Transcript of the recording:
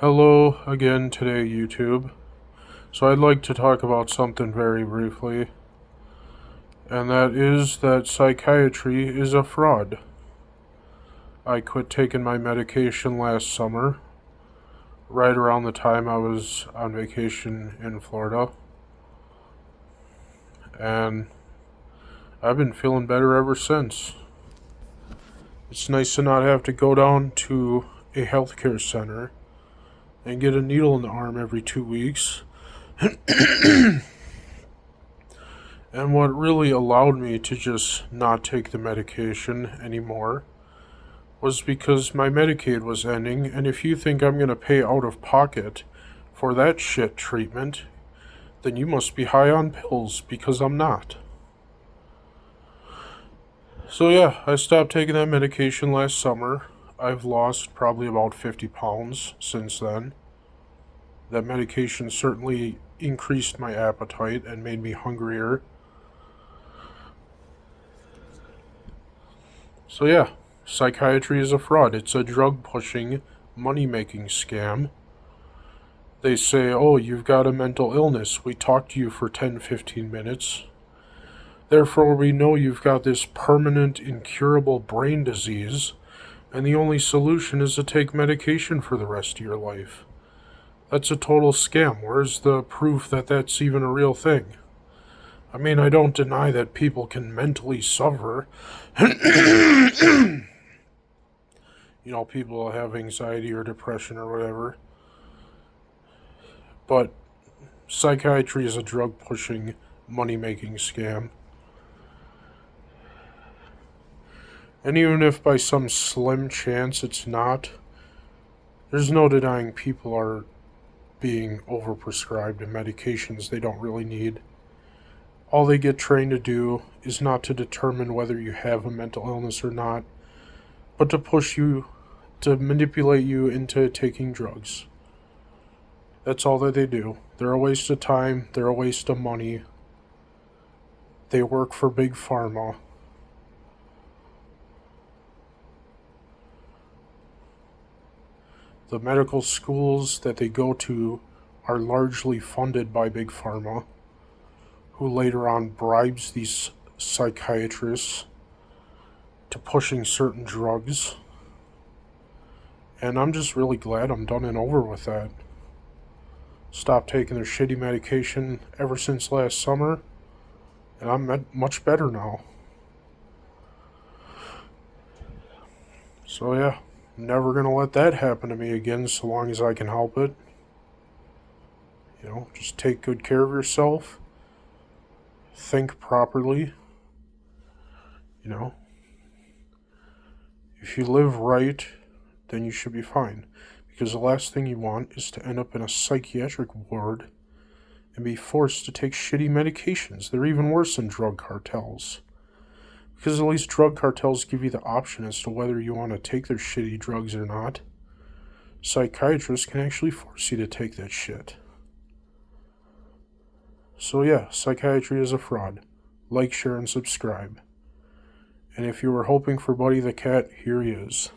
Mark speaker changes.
Speaker 1: Hello again today, YouTube. So I'd like to talk about something very briefly, and that is that psychiatry is a fraud. I quit taking my medication last summer, right around the time I was on vacation in Florida, and I've been feeling better ever since. It's nice to not have to go down to a healthcare center and get a needle in the arm every 2 weeks. And what really allowed me to just not take the medication anymore was because my Medicaid was ending, and if you think I'm going to pay out of pocket for that shit treatment, then you must be high on pills, because I'm not. So yeah, I stopped taking that medication last summer. I've lost probably about 50 pounds since then. That medication certainly increased my appetite and made me hungrier. So yeah, psychiatry is a fraud. It's a drug-pushing, money-making scam. They say, oh, you've got a mental illness. We talked to you for 10-15 minutes. Therefore, we know you've got this permanent, incurable brain disease, and the only solution is to take medication for the rest of your life. That's a total scam. Where's the proof that that's even a real thing? I mean, I don't deny that people can mentally suffer. People have anxiety or depression or whatever. But psychiatry is a drug pushing, money making scam. And even if by some slim chance it's not, there's no denying people are being overprescribed in medications they don't really need. All they get trained to do is not to determine whether you have a mental illness or not, but to push you, to manipulate you into taking drugs. That's all that they do. They're a waste of time, they're a waste of money. They work for Big Pharma. The medical schools that they go to are largely funded by Big Pharma, who later on bribes these psychiatrists to pushing certain drugs. And I'm just really glad I'm done and over with that. Stopped taking their shitty medication ever since last summer, and I'm much better now. So yeah, never gonna let that happen to me again so long as I can help it. Just take good care of yourself. Think properly. If you live right, then you should be fine. Because the last thing you want is to end up in a psychiatric ward and be forced to take shitty medications. They're even worse than drug cartels. Because at least drug cartels give you the option as to whether you want to take their shitty drugs or not. Psychiatrists can actually force you to take that shit. So yeah, psychiatry is a fraud. Like, share, and subscribe. And if you were hoping for Buddy the Cat, here he is.